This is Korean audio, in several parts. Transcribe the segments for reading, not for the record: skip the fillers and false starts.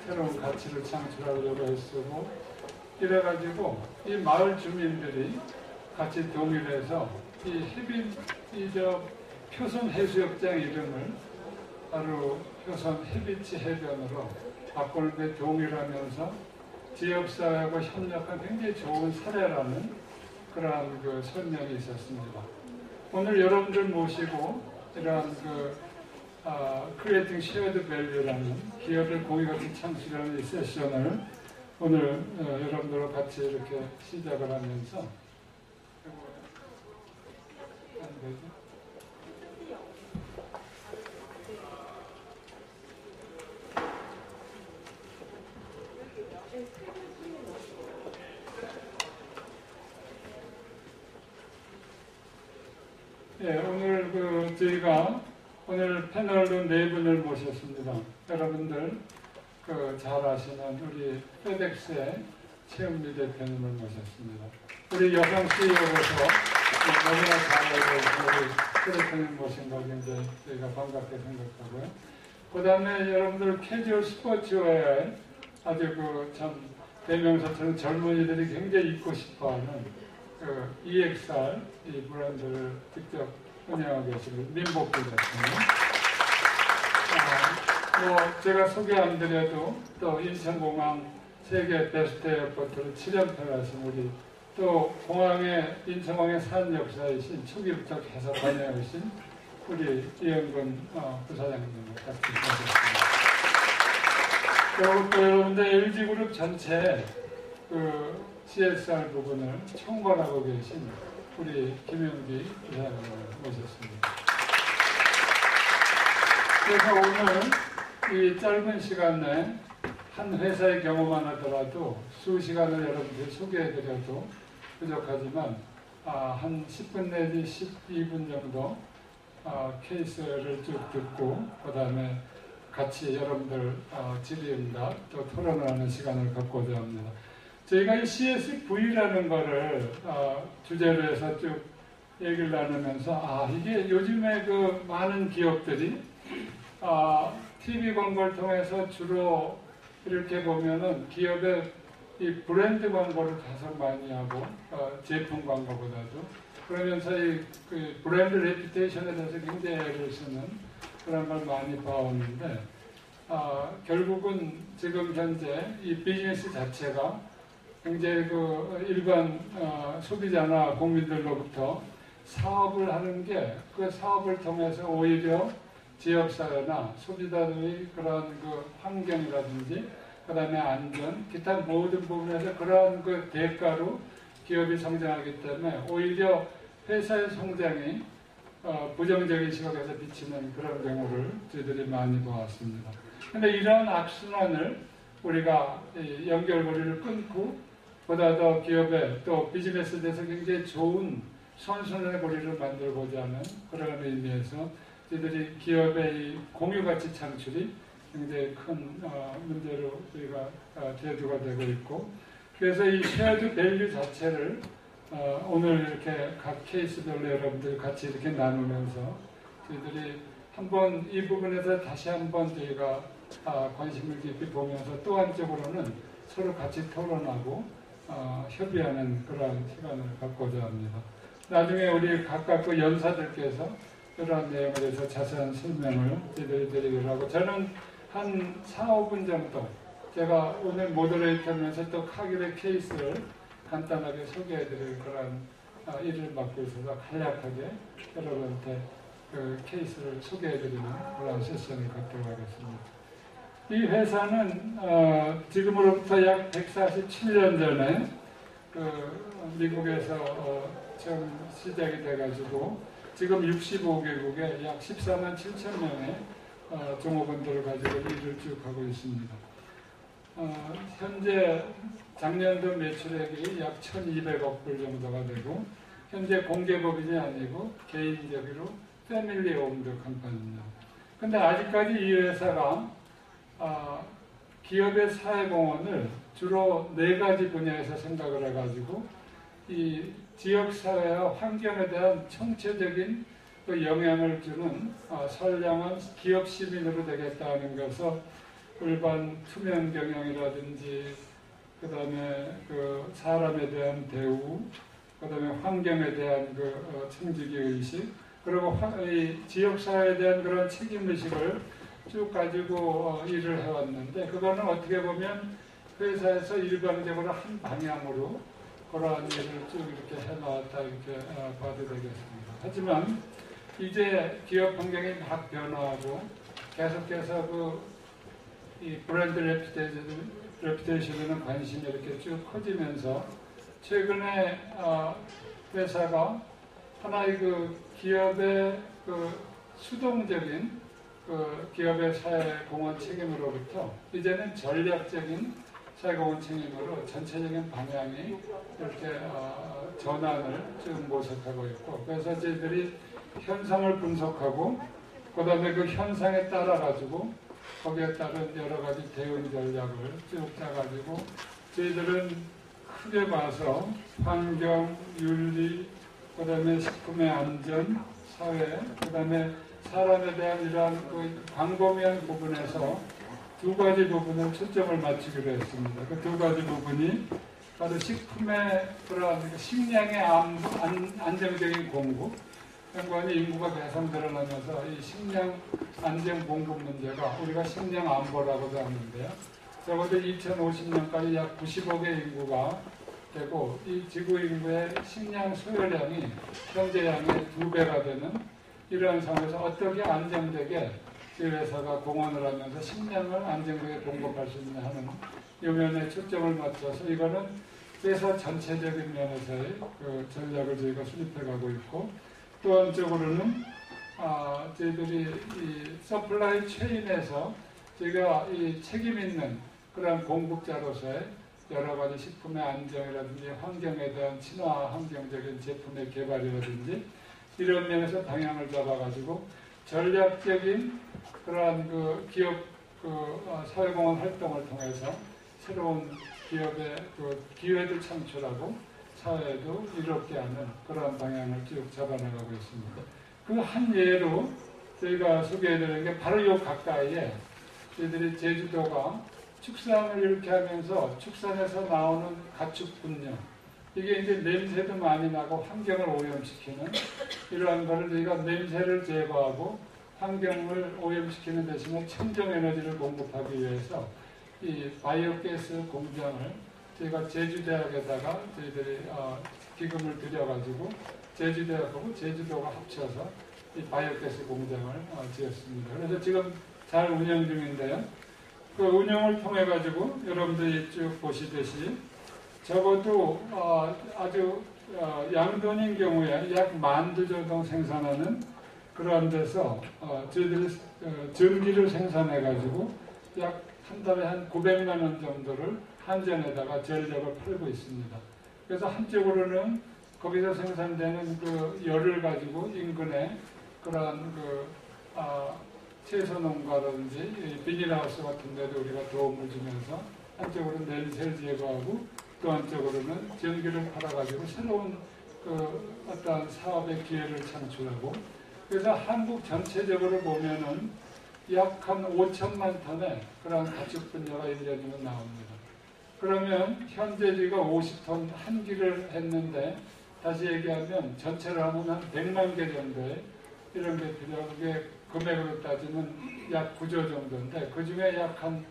새로운 가치를 창출하려고 했고, 이래가지고 이 마을 주민들이 같이 동일해서 저 표선 해수욕장 이름을 바로 표선 해비치 해변으로 바꿀 동일하면서 지역사회하고 협력한 굉장히 좋은 사례라는 그러한 그 설명이 있었습니다. 오늘 여러분들 모시고 이러한 Creating Shared Value라는 기업의 공유가치 창출하는 이 세션을 오늘 여러분들과 같이 이렇게 시작을 하면서 오늘 저희가 오늘 패널로 4분을 모셨습니다. 여러분들 잘 아시는 우리 페덱스의 최은미 대표님을 모셨습니다. 우리 여성 CEO로서 너무나 잘 알고 우리 대표님 모신 거 굉장히 저희가 반갑게 생각하고요. 그 다음에 여러분들 캐주얼 스포츠웨어에 아주 참 대명사처럼 젊은이들이 굉장히 입고 싶어하는 EXR 이 브랜드를 직접 운영하고 계시는 민복기 대표님. 제가 소개 안 드려도 또 인천공항 세계 베스트 에어포트를 7연패를 하신 우리 또 인천공항의 산 역사이신 초기부터 계속 관여하신 우리 이영근 부사장님을 같이 모셨습니다. 또 여러분들 LG그룹 전체 CSR 부분을 총괄하고 계신 우리 김영기 부사장님을 모셨습니다. 그래서 오늘 이 짧은 시간 내에 한 회사의 경우만 하더라도 수시간을 여러분들 소개해드려도 부족하지만 한 10분 내지 12분 정도 케이스를 쭉 듣고 그 다음에 같이 여러분들 질의응답 또 토론을 하는 시간을 갖고자 합니다. 저희가 이 CSV라는 거를 주제로 해서 쭉 얘기를 나누면서 이게 요즘에 많은 기업들이 TV 광고를 통해서 주로 이렇게 보면은 기업의 이 브랜드 광고를 가장 많이 하고 제품 광고보다도 그러면서 이 브랜드 레퓨테이션에 대해서 굉장히 애를 쓰는 그런 걸 많이 봐왔는데 결국은 지금 현재 이 비즈니스 자체가 굉장히 일반 소비자나 국민들로부터 사업을 하는 게 그 사업을 통해서 오히려 지역사회나 소비자들의 그런 환경이라든지 그 다음에 안전, 기타 모든 부분에서 그런 대가로 기업이 성장하기 때문에 오히려 회사의 성장이 부정적인 시각에서 비치는 그런 경우를 저희들이 많이 보았습니다. 그런데 이러한 악순환을 우리가 연결고리를 끊고 보다 더 기업의 또 비즈니스에 대해서 굉장히 좋은 선순환의 고리를 만들고자 하는 그런 의미에서 저희들이 기업의 공유가치 창출이 굉장히 큰 문제로 저희가 대두가 되고 있고 그래서 이 쉐어드 밸류 자체를 오늘 이렇게 각 케이스별로 여러분들 같이 이렇게 나누면서 저희들이 한번 이 부분에서 다시 한번 저희가 관심을 깊이 보면서 또 한쪽으로는 서로 같이 토론하고 협의하는 그런 시간을 갖고자 합니다. 나중에 우리 각각 연사들께서 이러한 내용에 대해서 자세한 설명을 저희들이 드리기로 하고 저는 한 4, 5분 정도 제가 오늘 모더레이터면서 또 카길의 케이스를 간단하게 소개해드릴 그런 일을 맡고 있어서 간략하게 여러분한테 케이스를 소개해드리는 그런 세션을 갖도록 하겠습니다. 이 회사는 지금으로부터 약 147년 전에 미국에서 처음 시작이 돼가지고 지금 65개국에 약 14만 7천 명의 종업원들을 가지고 일을 쭉 하고 있습니다. 현재 작년도 매출액이 약 1,200억 불 정도가 되고 현재 공개법인이 아니고 개인적으로 패밀리 오wn드 컴퍼니입니다. 근데 아직까지 이 회사가 기업의 사회공헌을 주로 4가지 분야에서 생각을 해가지고 이 지역사회와 환경에 대한 총체적인 영향을 주는 선량한 기업 시민으로 되겠다는 것을 일반 투명 경영이라든지 그 다음에 그 사람에 대한 대우, 그 다음에 환경에 대한 청지기 의식, 그리고 이 지역사회에 대한 그런 책임의식을 쭉 가지고 일을 해왔는데, 그거는 어떻게 보면 회사에서 일방적으로 한 방향으로 그러한 일을 쭉 이렇게 해나왔다 이렇게 봐도 되겠습니다. 하지만 이제 기업 환경이 막 변화하고 계속해서 이 브랜드 레퓨테이션에는 관심이 이렇게 쭉 커지면서 최근에 회사가 하나의 기업의 수동적인 기업의 사회공헌 책임으로부터 이제는 전략적인 사회공헌 책임으로 전체적인 방향이 이렇게 전환을 쭉 모색하고 있고, 그래서 저희들이 현상을 분석하고 그 다음에 그 현상에 따라 가지고 거기에 따른 여러 가지 대응 전략을 쭉 짜가지고 저희들은 크게 봐서 환경, 윤리, 그 다음에 식품의 안전, 사회, 그 다음에 사람에 대한 이러한 광범위한 부분에서 두 가지 부분을 초점을 맞추기로 했습니다. 그 두 가지 부분이 바로 식품의 그러한 식량의 안정적인 공급, 현관이 인구가 계속 늘어나면서 이 식량 안정 공급 문제가 우리가 식량 안보라고도 하는데요. 적어도 2050년까지 약 90억의 인구가 되고 이 지구 인구의 식량 소요량이 현재량의 2배가 되는 이러한 상황에서 어떻게 안정되게 이 회사가 공헌을 하면서 식량을 안정되게 공급할 수 있냐 하는 이 면에 초점을 맞춰서 이거는 회사 전체적인 면에서의 전략을 저희가 수립해가고 있고, 또 한쪽으로는 저희들이 이 서플라이 체인에서 저희가 이 책임 있는 그런 공급자로서의 여러 가지 식품의 안정이라든지 환경에 대한 친화 환경적인 제품의 개발이라든지 이런 면에서 방향을 잡아가지고 전략적인 그러한 기업 사회공헌 활동을 통해서 새로운 기업의 기회도 창출하고 사회에도 이롭게 하는 그런 방향을 쭉 잡아나가고 있습니다. 그 한 예로 저희가 소개해드리는 게 바로 이 가까이에 저희들이 제주도가 축산을 이렇게 하면서 축산에서 나오는 가축 분뇨, 이게 이제 냄새도 많이 나고 환경을 오염시키는 이러한 거를 저희가 냄새를 제거하고 환경을 오염시키는 대신에 청정 에너지를 공급하기 위해서 이 바이오가스 공장을 저희가 제주대학에다가 저희들이 기금을 들여가지고 제주대학하고 제주도가 합쳐서 이 바이오가스 공장을 지었습니다. 그래서 지금 잘 운영 중인데요. 그 운영을 통해 가지고 여러분들이 쭉 보시듯이 적어도 아주 양돈인 경우에 약 10,000두 정도 생산하는 그런 데서 저희들이 전기를 생산해 가지고 약 한 달에 한 900만 원 정도를 한전에다가 전력을 팔고 있습니다. 그래서 한쪽으로는 거기서 생산되는 열을 가지고 인근에 그런 채소 농가라든지 비닐하우스 같은 데도 우리가 도움을 주면서 한쪽으로는 냄새를 제거하고 또 한쪽으로는 전기를 팔아가지고 새로운 어떤 사업의 기회를 창출하고, 그래서 한국 전체적으로 보면은 약 한 5천만 톤의 그런 가축 분뇨가 1년이면 나옵니다. 그러면 현재 저희가 50톤 한 기를 했는데 다시 얘기하면 전체로 하면 한 100만 개 정도의 이런 게 필요하고, 그게 금액으로 따지면 약 9조 정도인데 그 중에 약 한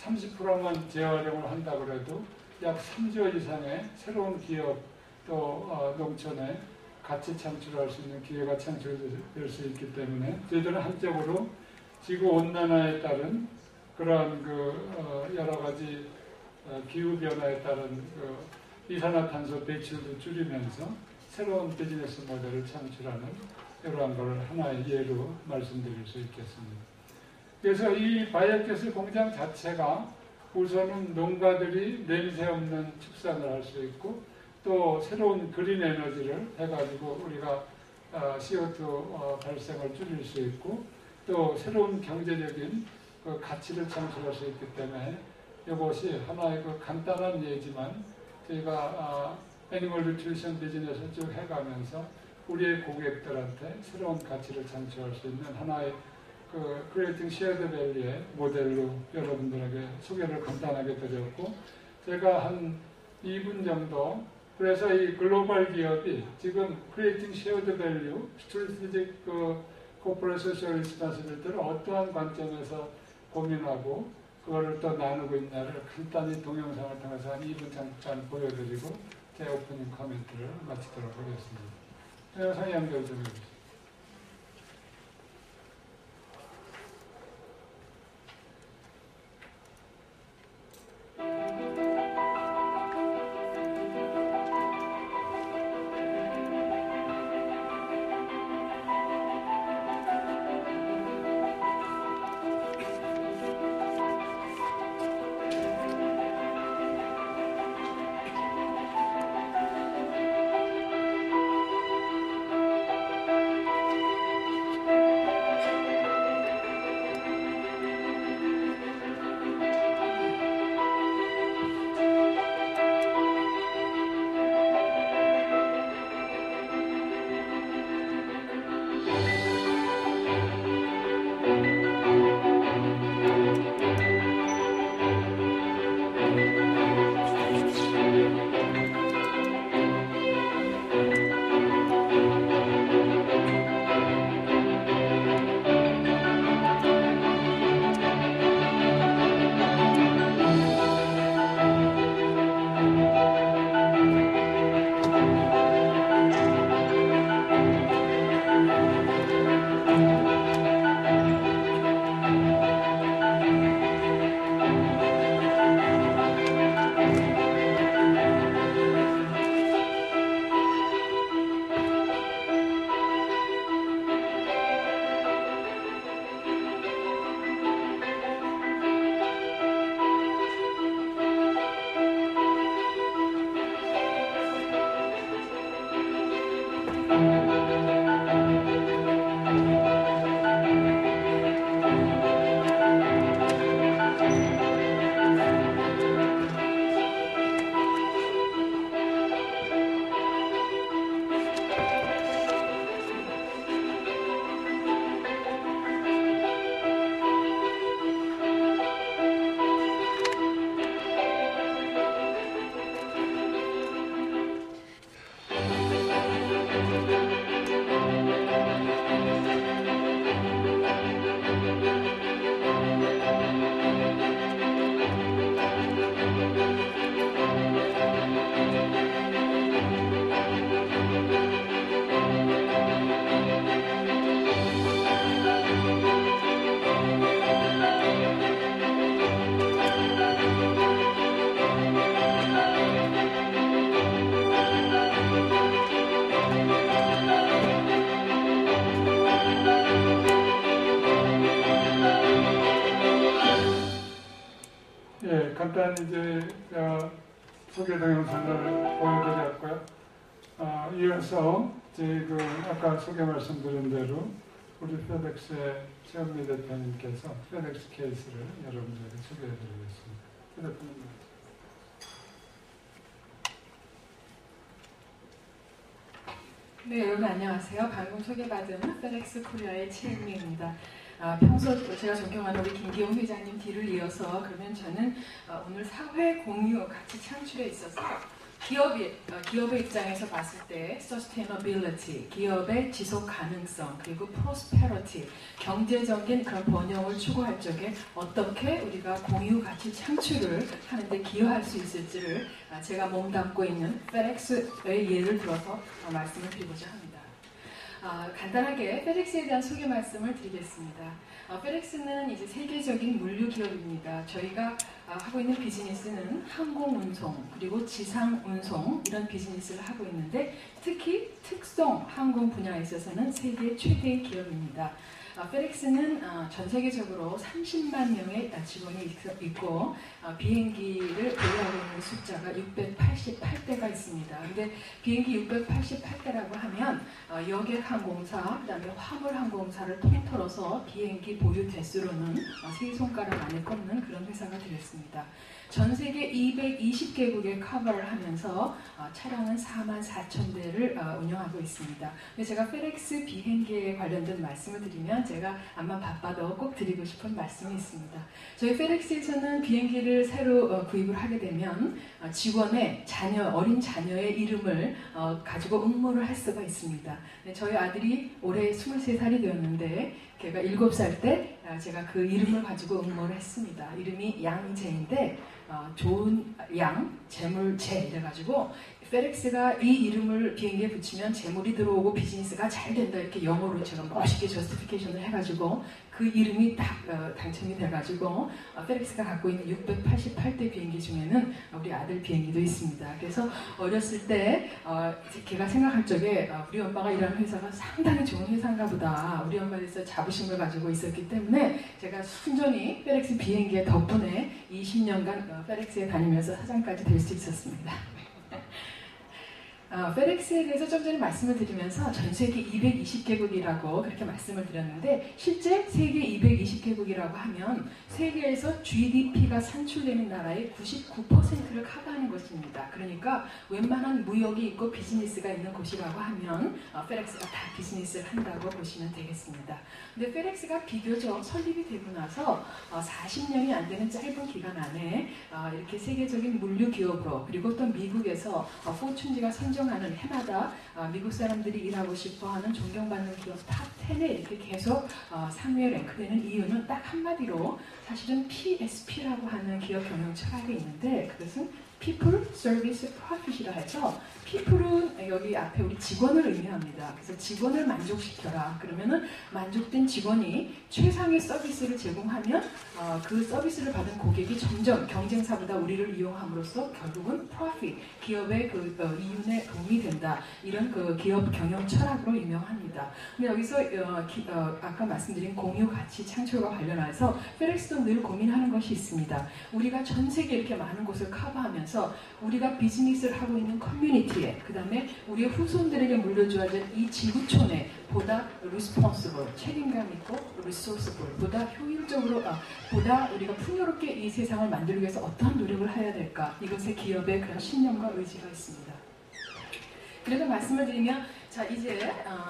30%만 재활용을 한다고 해도 약 3조 이상의 새로운 기업 또 농촌에 가치 창출할 수 있는 기회가 창출될 수 있기 때문에 저희들은 한쪽으로 지구온난화에 따른 그러한 여러 가지 기후변화에 따른 이산화탄소 배출도 줄이면서 새로운 비즈니스 모델을 창출하는 이러한 것을 하나의 예로 말씀드릴 수 있겠습니다. 그래서 이 바이오가스 공장 자체가 우선은 농가들이 냄새 없는 축산을 할 수 있고 또 새로운 그린 에너지를 해가지고 우리가 CO2 발생을 줄일 수 있고 또 새로운 경제적인 가치를 창출할 수 있기 때문에 이것이 하나의 간단한 예지만 저희가 애니멀 뉴트리션 비즈니스를 쭉 해가면서 우리의 고객들한테 새로운 가치를 창출할 수 있는 하나의 그 크리에이팅 쉐어드 밸리의 모델로 여러분들에게 소개를 간단하게 드렸고, 제가 한 2분 정도, 그래서 이 글로벌 기업이 지금 크리에이팅 쉐어드 밸류, 스트레티직 코퍼레이트 소셜 리스폰시빌리티를 어떠한 관점에서 고민하고 그거를 또 나누고 있냐를 간단히 동영상을 통해서 한 2분 잠깐 보여드리고 제 오프닝 코멘트를 마치도록 하겠습니다. 동영상 연결 좀 해주세요. 간단히 이제 소개 동영상을 보여드렸고요. 이어서 지금 아까 소개 말씀드린 대로 우리 페덱스의 최현미 대표님께서 페덱스 케이스를 여러분들에게 소개해드리겠습니다. 대표님. 네, 여러분 안녕하세요. 방금 소개받은 페덱스 코리아의 최현미입니다. 평소 제가 존경하는 우리 김기용 회장님 뒤를 이어서 그러면 저는 오늘 사회 공유 가치 창출에 있어서 기업의 입장에서 봤을 때 sustainability, 기업의 지속 가능성, 그리고 prosperity, 경제적인 그런 번영을 추구할 적에 어떻게 우리가 공유 가치 창출을 하는데 기여할 수 있을지를 제가 몸담고 있는 페덱스의 예를 들어서 말씀을 드리고자 합니다. 간단하게 페덱스에 대한 소개 말씀을 드리겠습니다. 페덱스는 이제 세계적인 물류 기업입니다. 저희가 하고 있는 비즈니스는 항공운송 그리고 지상운송 이런 비즈니스를 하고 있는데 특히 특송 항공 분야에 있어서는 세계 최대의 기업입니다. 페덱스는 전 세계적으로 30만 명의 직원이 있고 비행기를 보유하고 있는 숫자가 688대가 있습니다. 근데 비행기 688대라고 하면 여객항공사, 그다음에 화물항공사를 통틀어서 비행기 보유 대수로는 세 손가락 안에 꼽는 그런 회사가 되겠습니다. 전 세계 220개국에 커버를 하면서 차량은 44,000대를 운영하고 있습니다. 제가 페덱스 비행기에 관련된 말씀을 드리면 제가 아마 바빠도 꼭 드리고 싶은 말씀이 있습니다. 저희 페덱스에서는 비행기를 새로 구입을 하게 되면 직원의 어린 자녀의 이름을 가지고 응모를 할 수가 있습니다. 저희 아들이 올해 23살이 되었는데 걔가 7살 때 제가 그 이름을 가지고 응모를 했습니다. 이름이 양재인데 좋은 양, 재물재 이래가지고 페덱스가 이 이름을 비행기에 붙이면 재물이 들어오고 비즈니스가 잘 된다 이렇게 영어로 제가 멋있게 저스티피케이션을 해가지고 그 이름이 딱 당첨이 돼가지고 페덱스가 갖고 있는 688대 비행기 중에는 우리 아들 비행기도 있습니다. 그래서 어렸을 때 걔가 생각할 적에 우리 엄마가 일하는 회사가 상당히 좋은 회사인가 보다. 우리 엄마에 대해서 자부심을 가지고 있었기 때문에 제가 순전히 페덱스 비행기의 덕분에 20년간 페덱스에 다니면서 사장까지 될 수 있었습니다. 페덱스에 대해서 좀 전에 말씀을 드리면서 전 세계 220개국이라고 그렇게 말씀을 드렸는데 실제 세계 220개국이라고 하면 세계에서 GDP가 산출되는 나라의 99%를 커버하는 것입니다. 그러니까 웬만한 무역이 있고 비즈니스가 있는 곳이라고 하면 페덱스가 다 비즈니스를 한다고 보시면 되겠습니다. 근데 페덱스가 비교적 설립이 되고 나서 40년이 안 되는 짧은 기간 안에 이렇게 세계적인 물류 기업으로 그리고 또 미국에서 포춘지가 선정하는 해마다 미국 사람들이 일하고 싶어하는 존경받는 기업 탑 10에 이렇게 계속 상위에 랭크되는 이유는 딱 한마디로 사실은 PSP라고 하는 기업 경영 철학이 있는데 그것은 People, Service, Profit이라 해서 People은 여기 앞에 우리 직원을 의미합니다. 그래서 직원을 만족시켜라. 그러면은 만족된 직원이 최상의 서비스를 제공하면 그 서비스를 받은 고객이 점점 경쟁사보다 우리를 이용함으로써 결국은 Profit, 기업의 그 이윤에 도움이 된다. 이런 그 기업 경영 철학으로 유명합니다. 근데 여기서 아까 말씀드린 공유 가치 창출과 관련해서 페덱스도 늘 고민하는 것이 있습니다. 우리가 전 세계 이렇게 많은 곳을 커버하면서 우리가 비즈니스를 하고 있는 커뮤니티에 그 다음에 우리의 후손들에게 물려줘야 될 이 지구촌에 보다 responsible, 책임감 있고 resourceful, 보다 효율적으로 보다 우리가 풍요롭게 이 세상을 만들기 위해서 어떠한 노력을 해야 될까 이것에 기업의 그런 신념과 의지가 있습니다. 그래서 말씀을 드리면 자 이제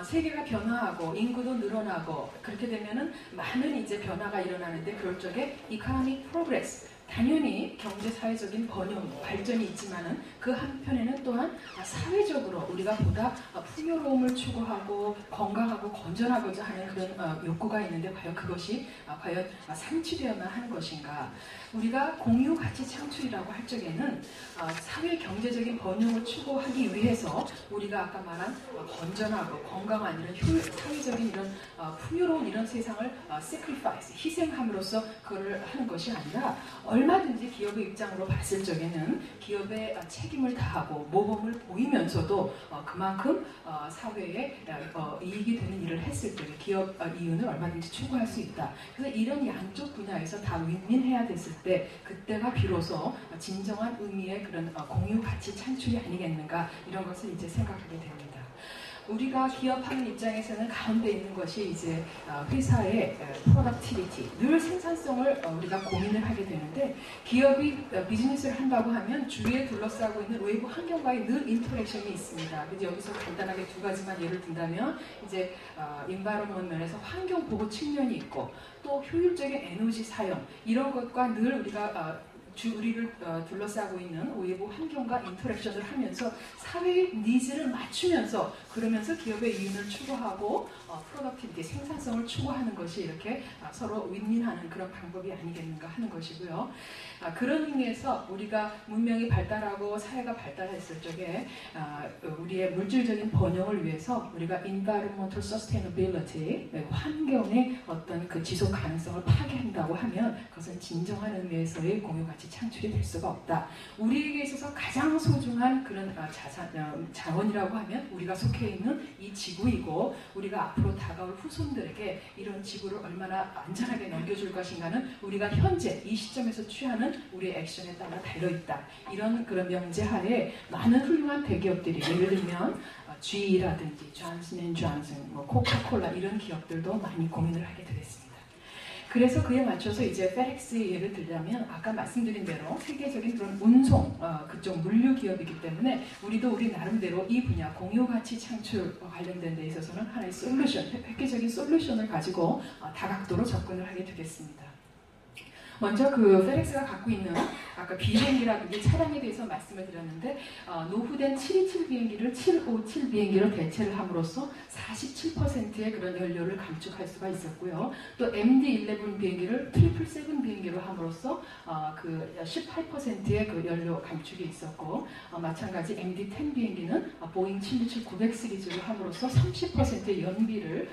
세계가 변화하고 인구도 늘어나고 그렇게 되면은 많은 이제 변화가 일어나는데 그럴 적에 economic progress 당연히 경제 사회적인 번영 발전이 있지만은 그 한편에는 또한 사회적으로 우리가 보다 풍요로움을 추구하고 건강하고 건전하고자 하는 그런 욕구가 있는데 과연 그것이 과연 상치되어야만 하는 것인가? 우리가 공유 가치 창출이라고 할 적에는 사회 경제적인 번영을 추구하기 위해서 우리가 아까 말한 건전하고 건강한 이런 사회적인 이런 풍요로운 이런 세상을 sacrifice 희생함으로써 그걸 하는 것이 아니라 얼마든지 기업의 입장으로 봤을 적에는 기업의 책임을 다하고 모범을 보이면서도 그만큼 사회에 이익이 되는 일을 했을 때 기업 이윤을 얼마든지 추구할 수 있다. 그래서 이런 양쪽 분야에서 다 윈윈해야 됐을 때 그때가 비로소 진정한 의미의 그런 공유 가치 창출이 아니겠는가 이런 것을 이제 생각하게 됩니다. 우리가 기업하는 입장에서는 가운데 있는 것이 이제 회사의 productivity, 늘 생산성을 우리가 고민을 하게 되는데 기업이 비즈니스를 한다고 하면 주위에 둘러싸고 있는 외부 환경과의 늘 인터랙션이 있습니다. 그래서 여기서 간단하게 두 가지만 예를 든다면 이제 environment 면에서 환경 보호 측면이 있고 또 효율적인 에너지 사용 이런 것과 늘 우리가 우리를 둘러싸고 있는 외부 환경과 인터랙션을 하면서 사회의 니즈를 맞추면서 그러면서 기업의 이윤을 추구하고 프로덕티비티, 생산성을 추구하는 것이 이렇게 서로 윈윈하는 그런 방법이 아니겠는가 하는 것이고요. 그런 의미에서 우리가 문명이 발달하고 사회가 발달했을 적에 우리의 물질적인 번영을 위해서 우리가 environmental sustainability, 환경의 어떤 그 지속 가능성을 파괴한다고 하면 그것은 진정한 의미에서의 공유가치 창출이 될 수가 없다. 우리에게 있어서 가장 소중한 그런 자원이라고 하면 우리가 속해 있는 이 지구이고 우리가 앞으로 다가올 후손들에게 이런 지구를 얼마나 안전하게 넘겨줄 것인가는 우리가 현재 이 시점에서 취하는 우리의 액션에 따라 달려있다. 이런 그런 명제하에 많은 훌륭한 대기업들이 예를 들면 GE라든지 존슨 앤 존슨, 코카콜라 이런 기업들도 많이 고민을 하게 되겠습니다. 그래서 그에 맞춰서 이제 FedEx의 예를 들자면 아까 말씀드린 대로 세계적인 그런 운송 그쪽 물류 기업이기 때문에 우리 나름대로 이 분야 공유 가치 창출 관련된 데 있어서는 하나의 솔루션, 획기적인 솔루션을 가지고 다각도로 접근을 하게 되겠습니다. 먼저 그 FedEx가 갖고 있는 아까 비행기라든지 차량에 대해서 말씀을 드렸는데 노후된 727 비행기를 757 비행기로 대체를 함으로써 47%의 그런 연료를 감축할 수가 있었고요. 또 MD-11 비행기를 777 비행기로 함으로써 그 18%의 그 연료 감축이 있었고 마찬가지 MD-10 비행기는 보잉 767-900 시리즈로 함으로써 30%의 연비를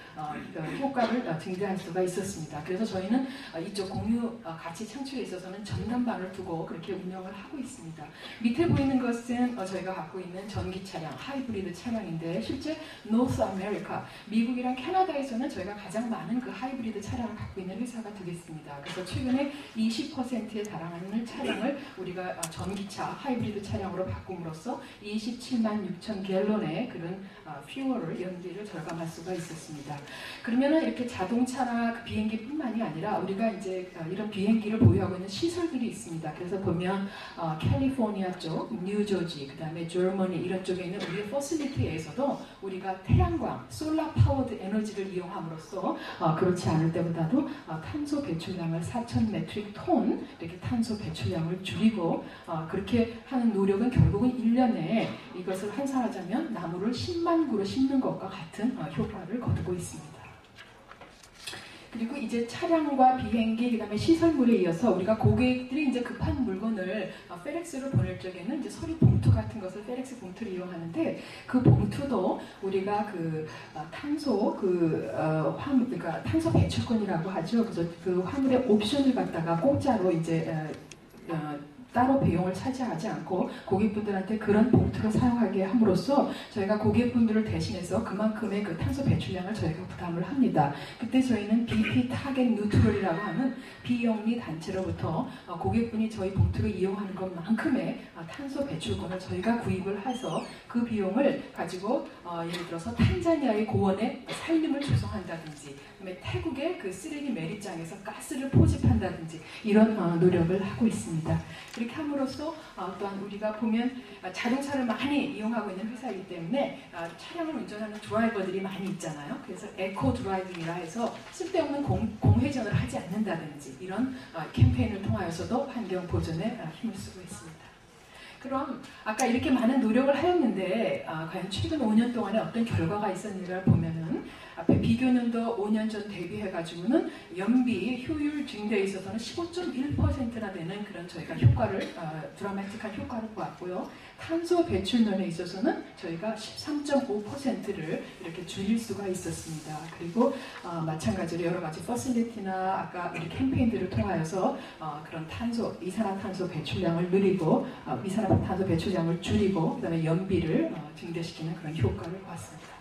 효과를 증대할 수가 있었습니다. 그래서 저희는 이쪽 공유 가치 창출에 있어서는 전담반을 두고 그렇게 운영을 하고 있습니다. 밑에 보이는 것은 저희가 갖고 있는 전기 차량, 하이브리드 차량인데 실제 노스 아메리카, 미국이랑 캐나다에서는 저희가 가장 많은 그 하이브리드 차량을 갖고 있는 회사가 되겠습니다. 그래서 최근에 20%에 달하는 차량을 우리가 전기차, 하이브리드 차량으로 바꿈으로써 27만 6천 갤런의 그런 퓨어를, 연비를 절감할 수가 있었습니다. 그러면은 이렇게 자동차나 그 비행기뿐만이 아니라 우리가 이제 이런 비행기를 보유하고 있는 시설들이 있습니다. 그래서 보면 캘리포니아 쪽, 뉴저지, 그 다음에 저머니 이런 쪽에 있는 우리의 퍼실리티에서도 우리가 태양광, 솔라 파워드 에너지를 이용함으로써 그렇지 않을 때보다도 탄소 배출량을 4,000 메트릭 톤 이렇게 탄소 배출량을 줄이고 그렇게 하는 노력은 결국은 1년에 이것을 환산하자면 나무를 10만 그루 심는 것과 같은 효과를 거두고 있습니다. 그리고 이제 차량과 비행기, 그 다음에 시설물에 이어서 우리가 고객들이 이제 급한 물건을 FedEx로 보낼 적에는 이제 서류 봉투 같은 것을 FedEx 봉투를 이용하는데 그 봉투도 우리가 그 탄소 그러니까 탄소 배출권이라고 하죠. 그래서 그 화물의 옵션을 갖다가 공짜로 이제 따로 비용을 차지하지 않고 고객분들한테 그런 봉투를 사용하게 함으로써 저희가 고객분들을 대신해서 그만큼의 그 탄소 배출량을 저희가 부담을 합니다. 그때 저희는 BP 타겟 뉴트럴이라고 하는 비영리 단체로부터 고객분이 저희 봉투를 이용하는 것만큼의 탄소 배출권을 저희가 구입을 해서 그 비용을 가지고 예를 들어서 탄자니아의 고원에 살림을 조성한다든지 그다음에 태국의 그 쓰레기 매립장에서 가스를 포집한다든지 이런 노력을 하고 있습니다. 이렇게 함으로써 또한 우리가 보면 자동차를 많이 이용하고 있는 회사이기 때문에 차량을 운전하는 드라이버들이 많이 있잖아요. 그래서 에코 드라이빙이라 해서 쓸데없는 공회전을 하지 않는다든지 이런 캠페인을 통하여서도 환경 보존에 힘을 쓰고 있습니다. 그럼 아까 이렇게 많은 노력을 하였는데 과연 최근 5년 동안에 어떤 결과가 있었는지를 보면은 앞에 비교년도 5년 전 대비해가지고는 연비 효율 증대에 있어서는 15.1%나 되는 그런 저희가 효과를 드라마틱한 효과를 보았고요. 탄소 배출면에 있어서는 저희가 13.5%를 이렇게 줄일 수가 있었습니다. 그리고 마찬가지로 여러 가지 퍼실리티나 아까 우리 캠페인들을 통하여서 그런 이산화탄소 배출량을 늘리고 이산화탄소 배출량을 줄이고 그다음에 연비를 증대시키는 그런 효과를 보았습니다.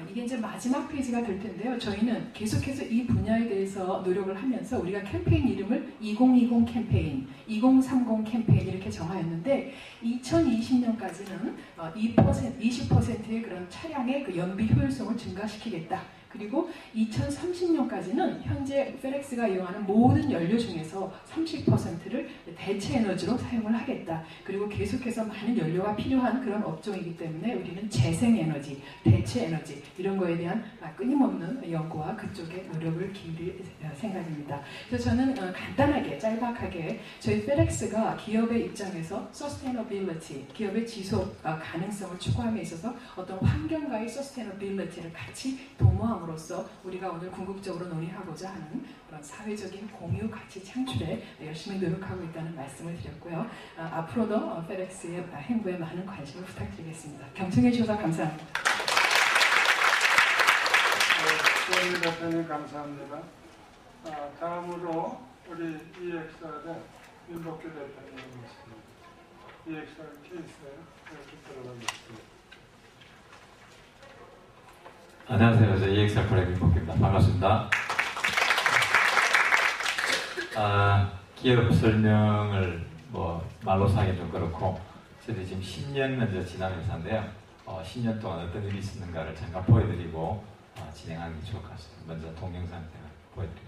이게 이제 마지막 페이지가 될 텐데요. 저희는 계속해서 이 분야에 대해서 노력을 하면서 우리가 캠페인 이름을 2020 캠페인, 2030 캠페인 이렇게 정하였는데 2020년까지는 20%의 그런 차량의 그 연비 효율성을 증가시키겠다. 그리고 2030년까지는 현재 FedEx가 이용하는 모든 연료 중에서 30%를 대체 에너지로 사용을 하겠다. 그리고 계속해서 많은 연료가 필요한 그런 업종이기 때문에 우리는 재생 에너지, 대체 에너지 이런 거에 대한 끊임없는 연구와 그쪽에 노력을 기울일 생각입니다. 그래서 저는 간단하게 짤막하게 저희 FedEx가 기업의 입장에서 sustainability, 기업의 지속 가능성을 추구함에 있어서 어떤 환경과의 sustainability를 같이 도모함으로써 우리가 오늘 궁극적으로 논의하고자 하는 그런 사회적인 공유 가치 창출에 열심히 노력하고 있다는 말씀을 드렸고요. 앞으로도 FedEx의 행보에 많은 관심을 부탁드리겠습니다. 경청해 주셔서 감사합니다. 조은희 대표님 감사합니다. 다음으로 우리 EXR의 윤복규 대표님 모십니다. EXR 케이스에 이렇게 들어가겠습니다. 안녕하세요. 저 EXR 프로젝트 윤복규입니다. 반갑습니다. 기업 설명을 말로서 하기 좀 그렇고 저희들이 지금 10년 이제 지난 회사인데요. 10년 동안 어떤 일이 있었는가를 잠깐 보여드리고 진행하는 게 좋을 것 같습니다. 먼저 동영상 제가 보여드리겠습니다.